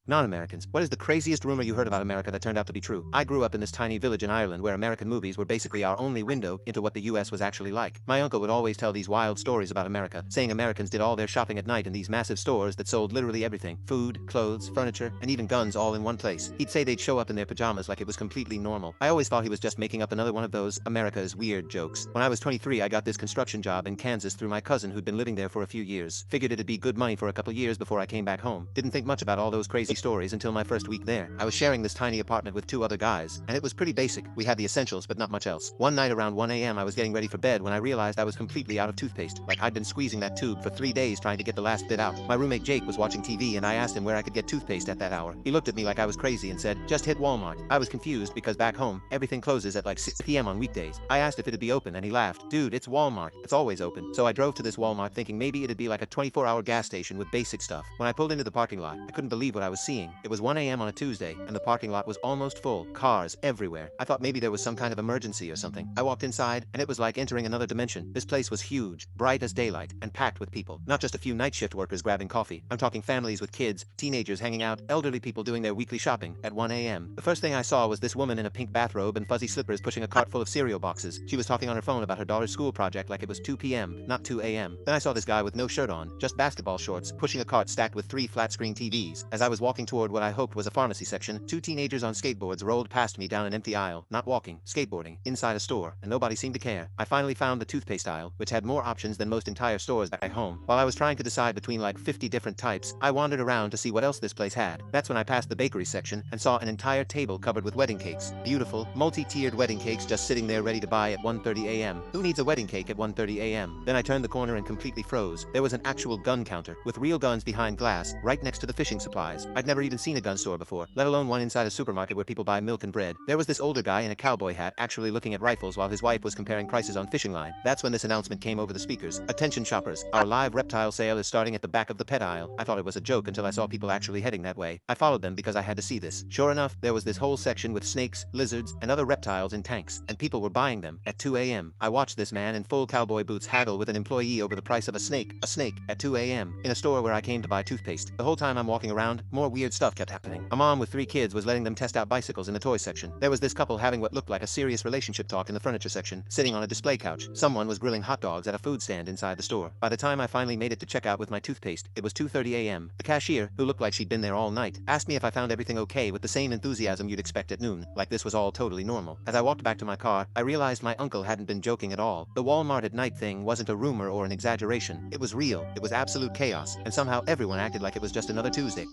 Non-Americans, what is the craziest rumor you heard about America that turned out to be true? I grew up in this tiny village in Ireland where American movies were basically our only window into what the US was actually like. My uncle would always tell these wild stories about America, saying Americans did all their shopping at night in these massive stores that sold literally everything: food, clothes, furniture, and even guns all in one place. He'd say they'd show up in their pajamas like it was completely normal. I always thought he was just making up another one of those America is weird jokes. When I was 23, I got this construction job in Kansas through my cousin who'd been living there for a few years. Figured it'd be good money for a couple years before I came back home. Didn't think much about all those crazy stories until my first week there. I was sharing this tiny apartment with two other guys, and it was pretty basic. We had the essentials, but not much else. One night around 1 a.m. I was getting ready for bed when I realized I was completely out of toothpaste. Like I'd been squeezing that tube for 3 days trying to get the last bit out. My roommate Jake was watching TV and I asked him where I could get toothpaste at that hour. He looked at me like I was crazy and said, "Just hit Walmart." I was confused because back home, everything closes at like 6 p.m. on weekdays. I asked if it'd be open and he laughed. "Dude, it's Walmart. It's always open." So I drove to this Walmart thinking maybe it'd be like a 24-hour gas station with basic stuff. When I pulled into the parking lot, I couldn't believe what I was seeing. It was 1 a.m. on a Tuesday, and the parking lot was almost full. Cars everywhere. I thought maybe there was some kind of emergency or something. I walked inside, and it was like entering another dimension. This place was huge, bright as daylight, and packed with people. Not just a few night shift workers grabbing coffee. I'm talking families with kids, teenagers hanging out, elderly people doing their weekly shopping at 1 a.m. The first thing I saw was this woman in a pink bathrobe and fuzzy slippers pushing a cart full of cereal boxes. She was talking on her phone about her daughter's school project like it was 2 p.m., not 2 a.m. Then I saw this guy with no shirt on, just basketball shorts, pushing a cart stacked with 3 flat-screen TVs. As I was walking toward what I hoped was a pharmacy section, 2 teenagers on skateboards rolled past me down an empty aisle, not walking, skateboarding, inside a store, and nobody seemed to care. I finally found the toothpaste aisle, which had more options than most entire stores back home. While I was trying to decide between like 50 different types, I wandered around to see what else this place had. That's when I passed the bakery section and saw an entire table covered with wedding cakes. Beautiful, multi-tiered wedding cakes just sitting there ready to buy at 1:30 a.m. Who needs a wedding cake at 1:30 a.m.? Then I turned the corner and completely froze. There was an actual gun counter, with real guns behind glass, right next to the fishing supplies. I'd never even seen a gun store before, let alone one inside a supermarket where people buy milk and bread. There was this older guy in a cowboy hat actually looking at rifles while his wife was comparing prices on Fishing Line. That's when this announcement came over the speakers. "Attention shoppers, our live reptile sale is starting at the back of the pet aisle." I thought it was a joke until I saw people actually heading that way. I followed them because I had to see this. Sure enough, there was this whole section with snakes, lizards, and other reptiles in tanks, and people were buying them at 2 a.m. I watched this man in full cowboy boots haggle with an employee over the price of a snake, at 2 a.m. in a store where I came to buy toothpaste. The whole time I'm walking around, more weird stuff kept happening. A mom with 3 kids was letting them test out bicycles in the toy section. There was this couple having what looked like a serious relationship talk in the furniture section, sitting on a display couch. Someone was grilling hot dogs at a food stand inside the store. By the time I finally made it to check out with my toothpaste, it was 2:30 a.m. The cashier, who looked like she'd been there all night, asked me if I found everything okay with the same enthusiasm you'd expect at noon, like this was all totally normal. As I walked back to my car, I realized my uncle hadn't been joking at all. The Walmart at night thing wasn't a rumor or an exaggeration. It was real. It was absolute chaos, and somehow everyone acted like it was just another Tuesday.